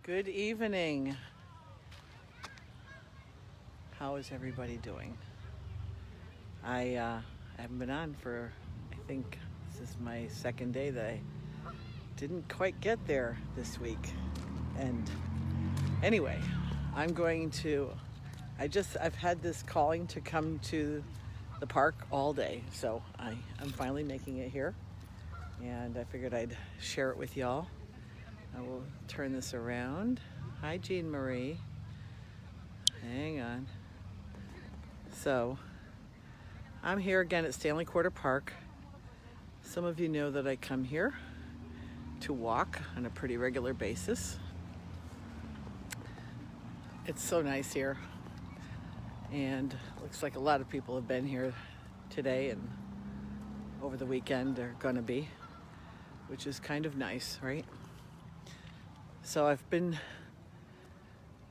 Good evening. How is everybody doing? I haven't been on for, I think this is my second day that I didn't quite get there this week. And anyway, I've had this calling to come to the park all day. So I'm finally making it here. And I figured I'd share it with y'all. I will turn this around. Hi, Jean Marie. Hang on. So, I'm here again at Stanley Quarter Park. Some of you know that I come here to walk on a pretty regular basis. It's so nice here. And looks like a lot of people have been here today and over the weekend they're gonna be, which is kind of nice, right? So I've been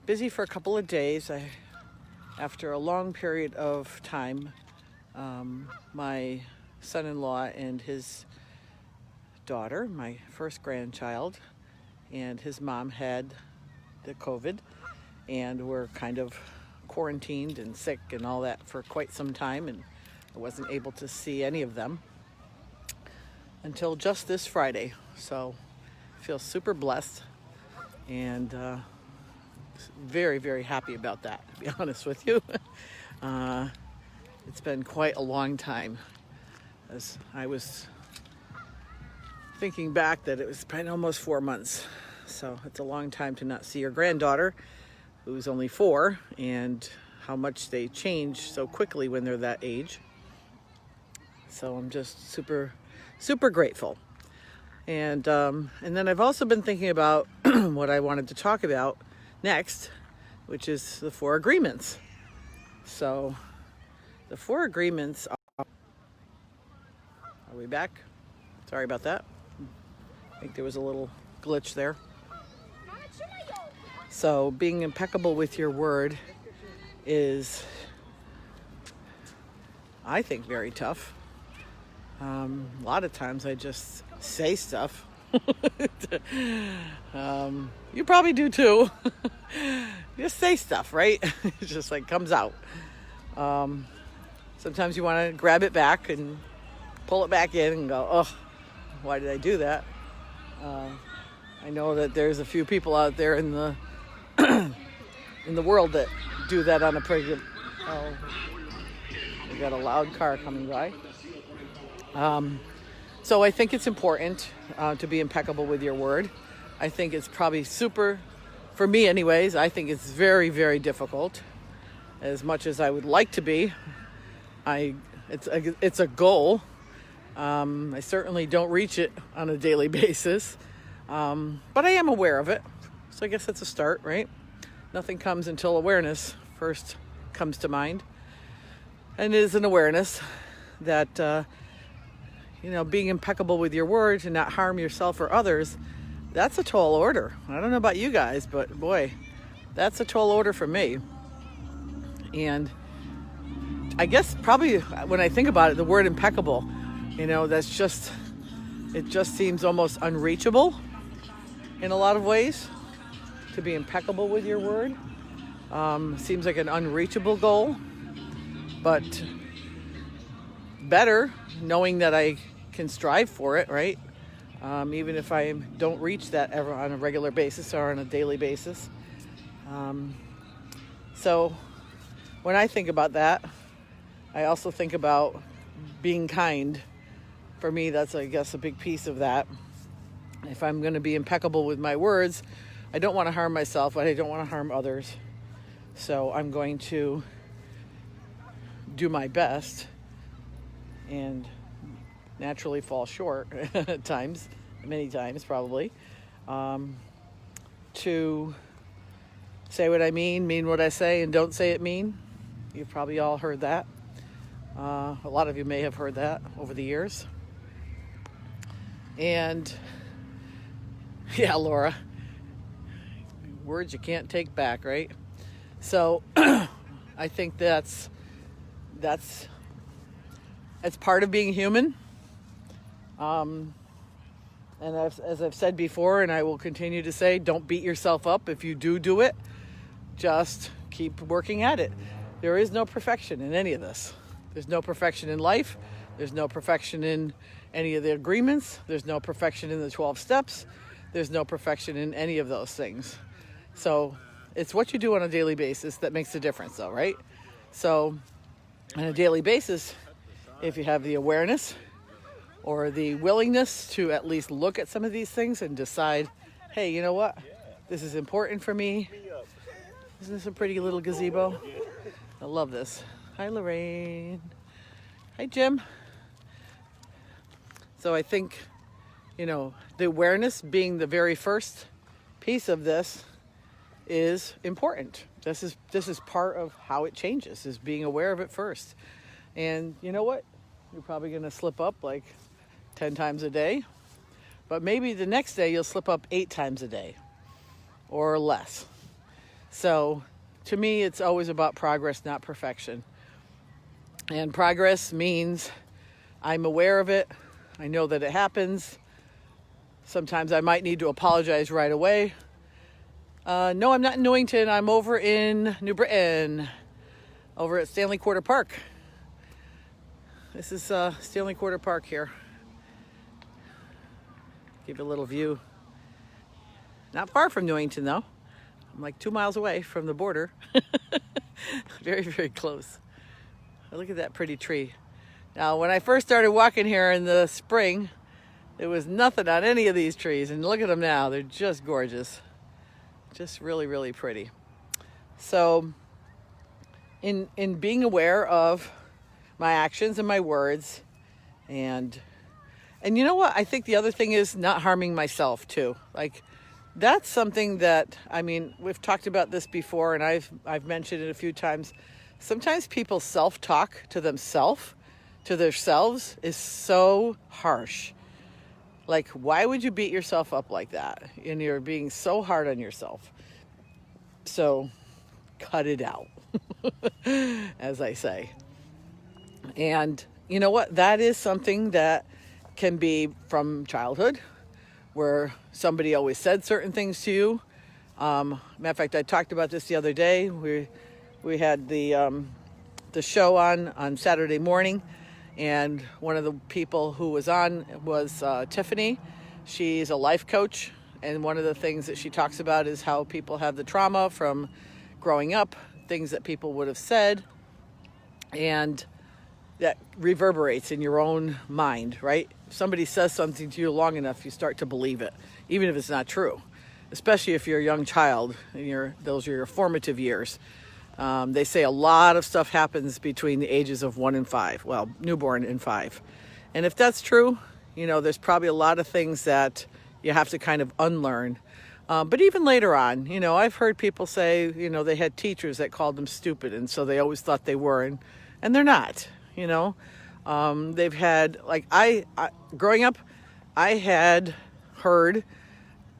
busy for a couple of days. After a long period of time, my son-in-law and his daughter, my first grandchild, and his mom had the COVID and were kind of quarantined and sick and all that for quite some time, and I wasn't able to see any of them until just this Friday. So I feel super blessed and very, very happy about that, to be honest with you. It's been quite a long time. As I was thinking back that it was been almost 4 months. So it's a long time to not see your granddaughter, who's only 4, and how much they change so quickly when they're that age. So I'm just super, super grateful. And then I've also been thinking about what I wanted to talk about next, which is the 4 agreements. So the 4 agreements are we back? Sorry about that. I think there was a little glitch there. So being impeccable with your word is, I think, very tough. A lot of times I just say stuff. You probably do too. Just say stuff, right? It just like comes out. Sometimes you want to grab it back and pull it back in and go, oh, why did I do that? I know that there's a few people out there in the in the world that do that on a pretty. Oh, we got a loud car coming by. So I think it's important to be impeccable with your word. I think it's probably super, for me anyways, I think it's very, very difficult. As much as I would like to be, it's a goal. I certainly don't reach it on a daily basis, but I am aware of it. So I guess that's a start, right? Nothing comes until awareness first comes to mind. And it is an awareness that being impeccable with your word to not harm yourself or others, that's a tall order. I don't know about you guys, but boy, that's a tall order for me. And I guess probably when I think about it, the word impeccable, it just seems almost unreachable in a lot of ways. To be impeccable with your word seems like an unreachable goal, but better knowing that I can strive for it, right? Even if I don't reach that ever on a regular basis or on a daily basis. So when I think about that, I also think about being kind. For me, that's, I guess, a big piece of that. If I'm going to be impeccable with my words, I don't want to harm myself, but I don't want to harm others. So I'm going to do my best and naturally fall short at times, many times probably, to say what I mean what I say, and don't say it mean. You've probably all heard that. A lot of you may have heard that over the years. And yeah, Laura, words you can't take back, right? So I think that's it's part of being human. And as I've said before, and I will continue to say, don't beat yourself up if you do it. Just keep working at it. There is no perfection in any of this. There's no perfection in life. There's no perfection in any of the agreements. There's no perfection in the 12 steps. There's no perfection in any of those things. So it's what you do on a daily basis that makes the difference, though, right? So on a daily basis, if you have the awareness or the willingness to at least look at some of these things and decide, hey, you know what? This is important for me. Isn't this a pretty little gazebo? I love this. Hi, Lorraine. Hi, Jim. So I think, the awareness being the very first piece of this is important. This is part of how it changes, is being aware of it first. And you know what? You're probably going to slip up like 10 times a day, but maybe the next day you'll slip up 8 times a day or less. So to me, it's always about progress, not perfection. And progress means I'm aware of it. I know that it happens. Sometimes I might need to apologize right away. No, I'm not in Newington. I'm over in New Britain, over at Stanley Quarter Park. This is Stanley Quarter Park here. Give you a little view. Not far from Newington, though. I'm like 2 miles away from the border. Very, very close. Look at that pretty tree. Now, when I first started walking here in the spring, there was nothing on any of these trees. And look at them now. They're just gorgeous. Just really, really pretty. So, in being aware of my actions and my words, and you know what? I think the other thing is not harming myself, too. Like, that's something that, we've talked about this before, and I've mentioned it a few times. Sometimes people's self-talk to themselves, to themselves, is so harsh. Like, why would you beat yourself up like that? And you're being so hard on yourself. So, cut it out, as I say. And you know what? That is something that can be from childhood, where somebody always said certain things to you. Matter of fact, I talked about this the other day. We had the show on Saturday morning, and one of the people who was on was Tiffany. She's a life coach, and one of the things that she talks about is how people have the trauma from growing up, things that people would have said, and that reverberates in your own mind, right? If somebody says something to you long enough, you start to believe it, even if it's not true, especially if you're a young child and those are your formative years. They say a lot of stuff happens between the ages of 1 and 5, well, newborn and 5. And if that's true, there's probably a lot of things that you have to kind of unlearn. But even later on, I've heard people say, they had teachers that called them stupid, and so they always thought they were, and they're not. They've had, like, growing up, I had heard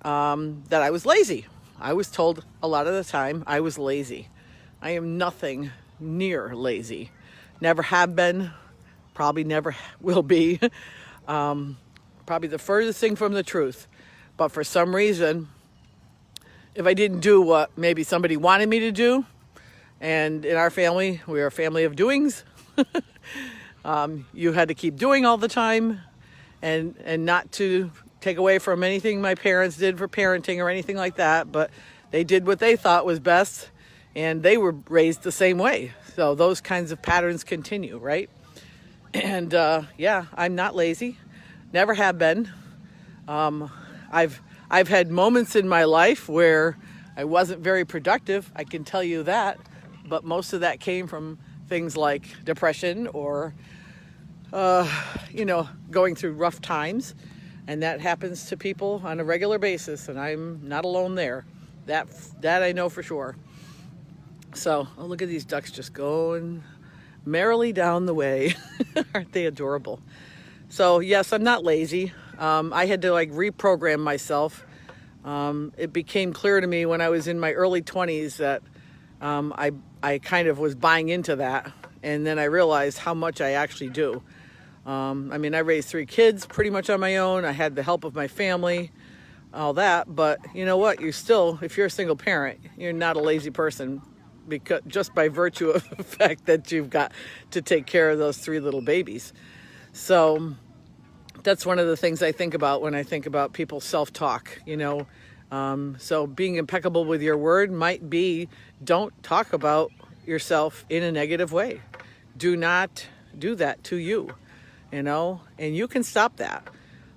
that I was lazy. I was told a lot of the time I was lazy. I am nothing near lazy. Never have been, probably never will be. Probably the furthest thing from the truth. But for some reason, if I didn't do what maybe somebody wanted me to do, and in our family, we are a family of doings, you had to keep doing all the time, and not to take away from anything my parents did for parenting or anything like that, but they did what they thought was best, and they were raised the same way. So those kinds of patterns continue, right? And I'm not lazy, never have been. I've had moments in my life where I wasn't very productive, I can tell you that, but most of that came from things like depression or going through rough times, and that happens to people on a regular basis, and I'm not alone there. That I know for sure. So, look at these ducks just going merrily down the way. Aren't they adorable? So, yes, I'm not lazy. I had to reprogram myself. It became clear to me when I was in my early 20s that I kind of was buying into that, and then I realized how much I actually do. I mean, I raised 3 kids pretty much on my own. I had the help of my family, all that. But you know what? You still, if you're a single parent, you're not a lazy person, because just by virtue of the fact that you've got to take care of those 3 little babies. So that's one of the things I think about when I think about people's self-talk, you know. So being impeccable with your word might be, don't talk about yourself in a negative way. Do not do that to you, you know, and you can stop that.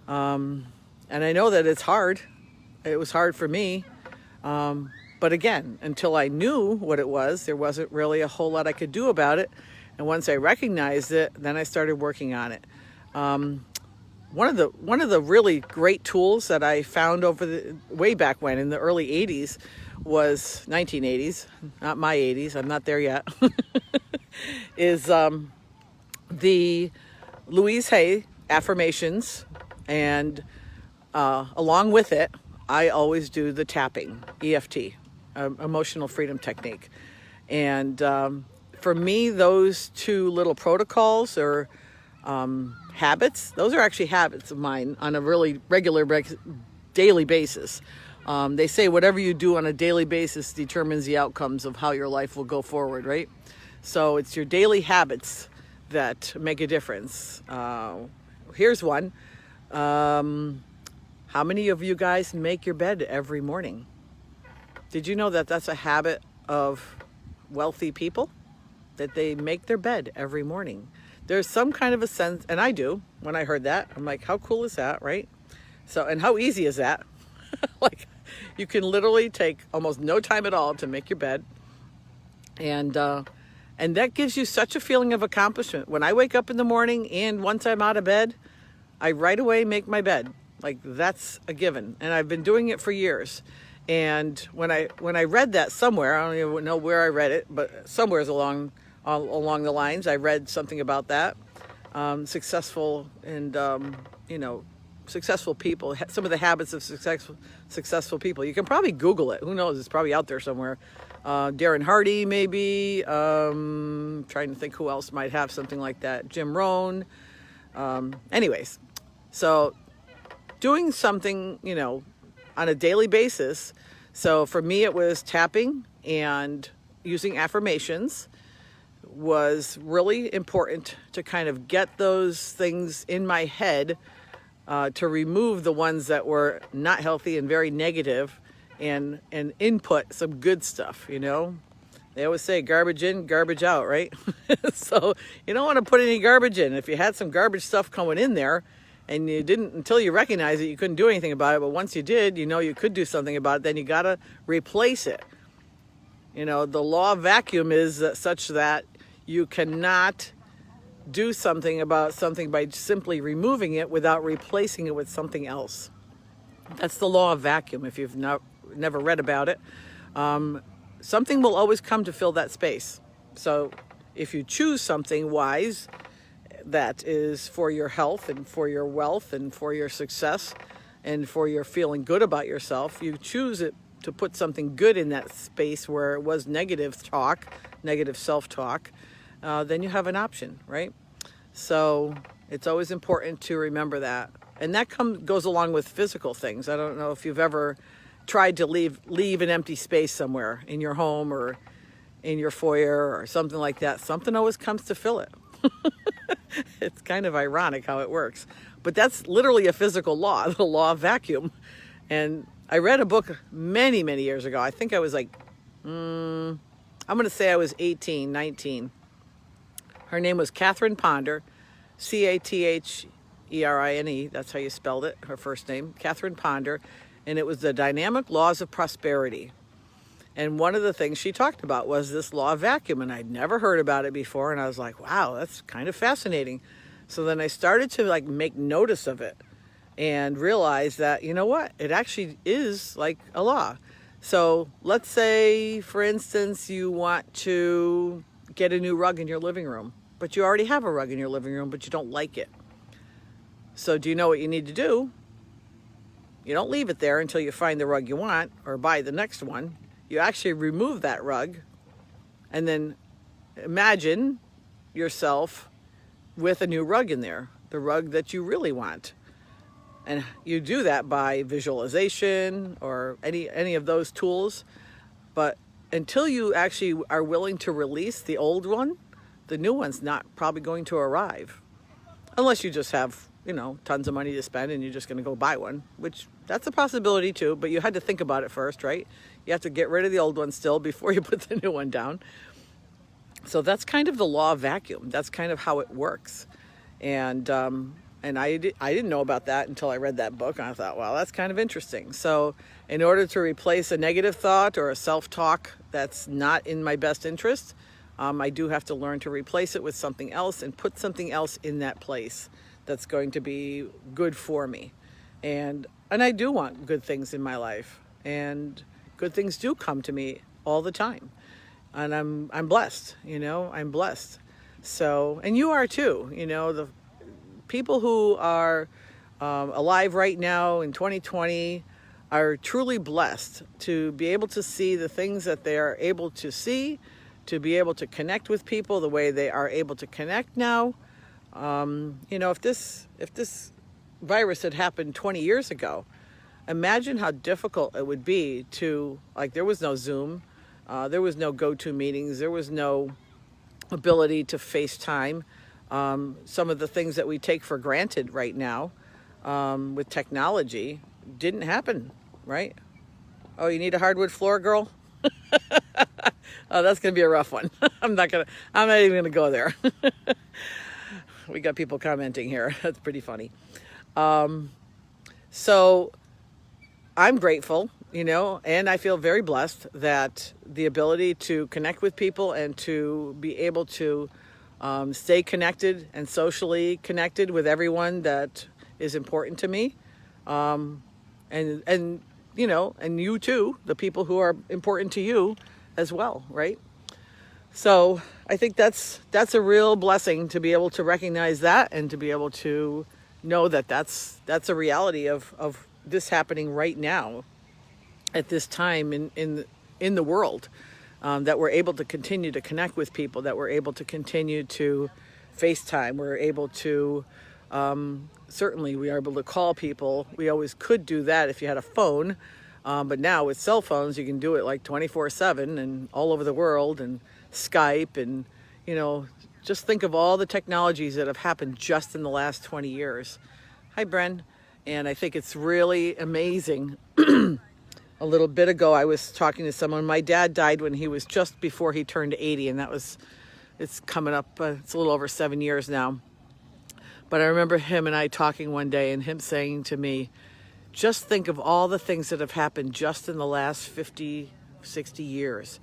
And I know that it's hard. It was hard for me. But again, until I knew what it was, there wasn't really a whole lot I could do about it. And once I recognized it, then I started working on it. One of the really great tools that I found way back when in the early 80s was 1980s, not my 80s, I'm not there yet, is the Louise Hay affirmations. And along with it, I always do the tapping, EFT, emotional freedom technique. And for me, those 2 little protocols are habits. Those are actually habits of mine on a really regular, daily basis. They say whatever you do on a daily basis determines the outcomes of how your life will go forward, right? So it's your daily habits that make a difference. Here's one. How many of you guys make your bed every morning? Did you know that that's a habit of wealthy people? That they make their bed every morning. There's some kind of a sense, and I do, when I heard that, I'm like, how cool is that, right? So, and how easy is that? Like, you can literally take almost no time at all to make your bed. And that gives you such a feeling of accomplishment. When I wake up in the morning and once I'm out of bed, I right away make my bed. Like, that's a given. And I've been doing it for years. And when I read that somewhere, I don't even know where I read it, but somewhere's along the lines, I read something about that. Successful and, successful people, some of the habits of successful people. You can probably Google it. Who knows? It's probably out there somewhere. Darren Hardy, maybe. Trying to think who else might have something like that. Jim Rohn. Anyways, so doing something, on a daily basis. So for me, it was tapping and using affirmations was really important to kind of get those things in my head, to remove the ones that were not healthy and very negative, and input some good stuff. They always say garbage in, garbage out, right? So you don't want to put any garbage in. If you had some garbage stuff coming in there and you didn't, until you recognize it, you couldn't do anything about it. But once you did, you could do something about it, then you got to replace it. The law of vacuum is such that you cannot do something about something by simply removing it without replacing it with something else. That's the law of vacuum. If you've never read about it, something will always come to fill that space. So if you choose something wise that is for your health and for your wealth and for your success and for your feeling good about yourself, you choose it to put something good in that space where it was negative talk, negative self-talk, then you have an option, right? So it's always important to remember that. And that goes along with physical things. I don't know if you've ever tried to leave an empty space somewhere in your home or in your foyer or something like that. Something always comes to fill it. It's kind of ironic how it works. But that's literally a physical law, the law of vacuum. And I read a book many, many years ago. I think I was like, I'm going to say I was 18, 19. Her name was Catherine Ponder, Catherne. That's how you spelled it, her first name, Catherine Ponder. And it was the dynamic laws of prosperity. And one of the things she talked about was this law of vacuum. And I'd never heard about it before. And I was like, wow, that's kind of fascinating. So then I started to make notice of it and realize that, you know what, it actually is like a law. So let's say, for instance, you want to get a new rug in your living room, but you already have a rug in your living room, but you don't like it. So do you know what you need to do? You don't leave it there until you find the rug you want or buy the next one. You actually remove that rug and then imagine yourself with a new rug in there. the rug that you really want. And you do that by visualization or any of those tools. But until you actually are willing to release the old one, the new one's not probably going to arrive. Unless you just have, tons of money to spend and you're just going to go buy one, which that's a possibility too, but you had to think about it first, right? You have to get rid of the old one still before you put the new one down. So that's kind of the law of vacuum. That's kind of how it works. And I didn't know about that until I read that book, and I thought, wow, that's kind of interesting. So in order to replace a negative thought or a self-talk that's not in my best interest, I do have to learn to replace it with something else and put something else in that place that's going to be good for me. And I do want good things in my life, and good things do come to me all the time. And I'm blessed, I'm blessed. So, and you are too, the people who are alive right now in 2020 are truly blessed to be able to see the things that they are able to see, to be able to connect with people the way they are able to connect now. If this virus had happened 20 years ago, imagine how difficult it would be to, there was no Zoom, there was no GoToMeetings, there was no ability to FaceTime. Some of the things that we take for granted right now with technology didn't happen, right? Oh, you need a hardwood floor, girl? Oh, that's going to be a rough one. I'm not even going to go there. We got people commenting here. That's pretty funny. So I'm grateful, and I feel very blessed that the ability to connect with people and to be able to stay connected and socially connected with everyone that is important to me. And you too, the people who are important to you as well, right? So I think that's a real blessing to be able to recognize that and to be able to know that that's a reality of this happening right now at this time in the world, that we're able to continue to connect with people, that we're able to continue to FaceTime, we're able to certainly we are able to call people. We always could do that if you had a phone, but now with cell phones you can do it 24/7 and all over the world, and Skype, and just think of all the technologies that have happened just in the last 20 years. Hi, Bren. And I think it's really amazing. A little bit ago, I was talking to someone. My dad died when he was just before he turned 80, and it's coming up, it's a little over 7 years now. But I remember him and I talking one day, and him saying to me, just think of all the things that have happened just in the last 50, 60 years.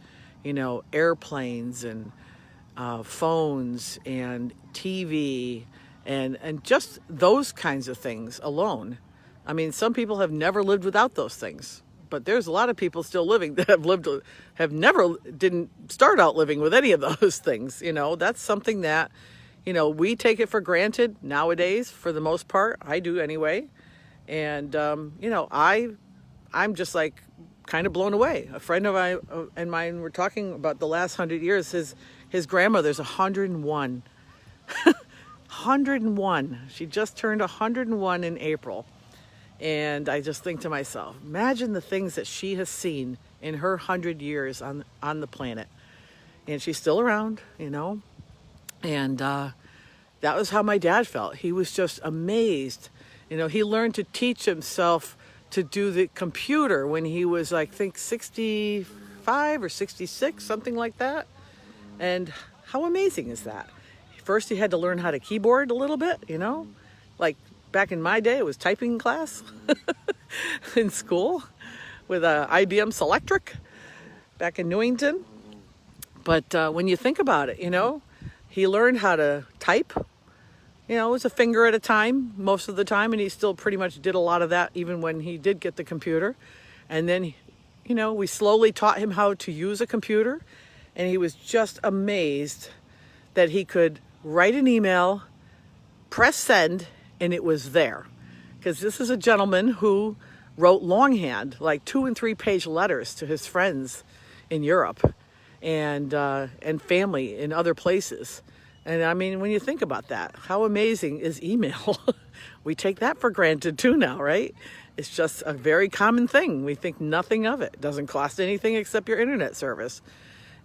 Airplanes and phones and TV and just those kinds of things alone. I mean, some people have never lived without those things, but there's a lot of people still living that didn't start out living with any of those things. That's something that, we take it for granted nowadays for the most part. I do anyway. And, I'm just kind of blown away. A friend of mine were talking about the last 100 years. His grandmother's 101. 101. She just turned 101 in April. And I just think to myself, imagine the things that she has seen in her 100 years on the planet. And she's still around, And that was how my dad felt. He was just amazed. He learned to teach himself to do the computer when he was, I think, 65 or 66, something like that. And how amazing is that? First, he had to learn how to keyboard a little bit, Like back in my day, it was typing class in school with IBM Selectric back in Newington. But when you think about it, he learned how to type. It was a finger at a time most of the time, and he still pretty much did a lot of that even when he did get the computer. And then, we slowly taught him how to use a computer, and he was just amazed that he could write an email, press send, and it was there. Because this is a gentleman who wrote longhand, 2- and 3-page letters to his friends in Europe and family in other places. And I mean, when you think about that, how amazing is email? We take that for granted too now, right? It's just a very common thing. We think nothing of it. It doesn't cost anything except your internet service.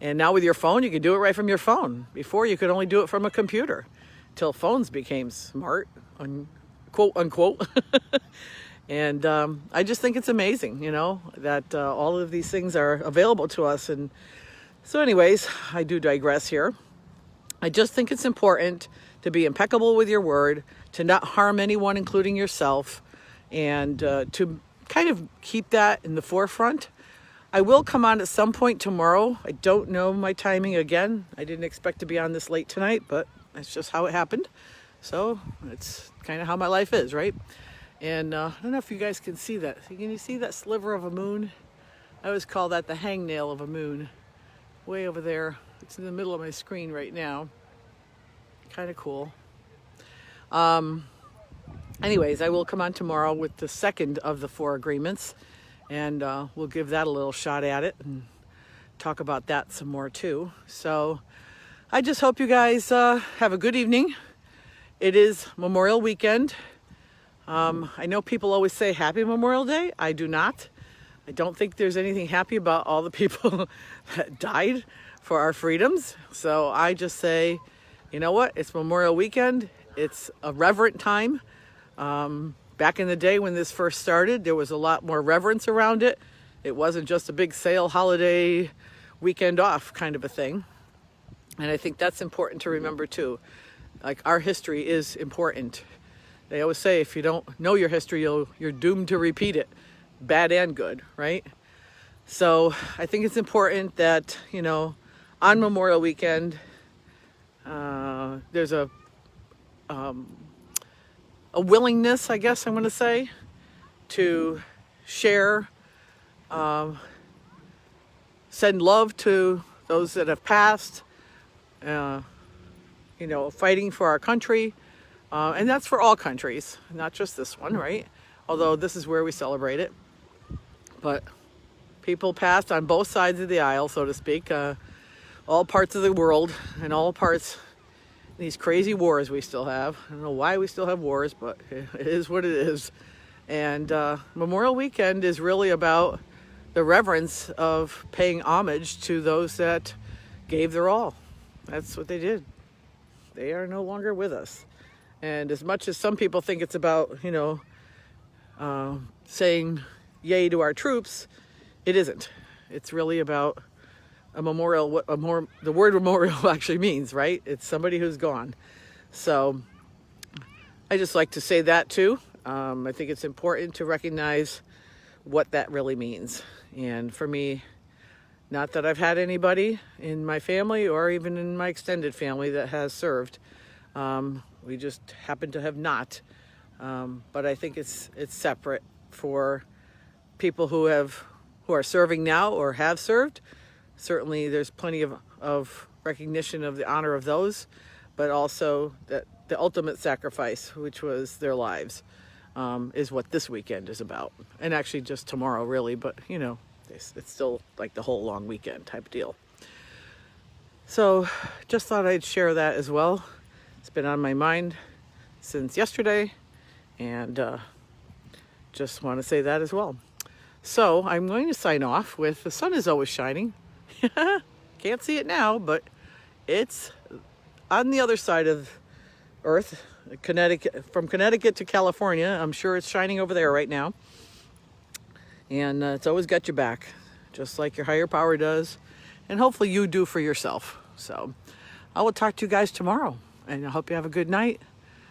And now with your phone, you can do it right from your phone. Before, you could only do it from a computer till phones became smart, quote unquote. And I just think it's amazing, you know, that all of these things are available to us. And so anyways, I do digress here. I just think it's important to be impeccable with your word, to not harm anyone, including yourself, and to kind of keep that in the forefront. I will come on at some point tomorrow. I don't know my timing again. I didn't expect to be on this late tonight, but that's just how it happened. So it's kind of how my life is, right? And I don't know if you guys can see that. Can you see that sliver of a moon? I always call that the hangnail of a moon. Way over there. It's in the middle of my screen right now. Kind of cool. Anyways, I will come on tomorrow with the second of the 4 agreements. And we'll give that a little shot at it and talk about that some more too. So I just hope you guys have a good evening. It is Memorial Weekend. I know people always say Happy Memorial Day. I do not. I don't think there's anything happy about all the people that died for our freedoms. So I just say, you know what? It's Memorial Weekend. It's a reverent time. Back in the day when this first started, there was a lot more reverence around it. It wasn't just a big sale, holiday, weekend off kind of a thing. And I think that's important to remember too. Like, our history is important. They always say if you don't know your history, you're doomed to repeat it, bad and good, right? So I think it's important that, you know, on Memorial Weekend, there's a willingness, I guess I'm going to say, to share, send love to those that have passed, you know, fighting for our country. And that's for all countries, not just this one, right? Although this is where we celebrate it. But people passed on both sides of the aisle, so to speak, all parts of the world and all parts, these crazy wars we still have. I don't know why we still have wars, but it is what it is. And Memorial Weekend is really about the reverence of paying homage to those that gave their all. That's what they did. They are no longer with us. And as much as some people think it's about, you know, saying yay to our troops, it isn't. It's really about a memorial, what the word memorial actually means, right? It's somebody who's gone. So I just like to say that too. I think it's important to recognize what that really means. And for me, not that I've had anybody in my family or even in my extended family that has served. We just happen to have not. But I think it's separate for people who are serving now or have served. Certainly there's plenty of recognition of the honor of those, but also that the ultimate sacrifice, which was their lives, is what this weekend is about. And actually just tomorrow, really, but you know, it's still like the whole long weekend type of deal. So just thought I'd share that as well. It's been on my mind since yesterday, and just want to say that as well. So I'm going to sign off with, the sun is always shining. Can't see it now, but it's on the other side of Earth, Connecticut, from Connecticut to California. I'm sure it's shining over there right now. And it's always got your back, just like your higher power does. And hopefully you do for yourself. So I will talk to you guys tomorrow. And I hope you have a good night.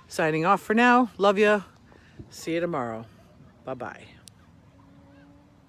Signing off for now. Love you. See you tomorrow. Bye-bye.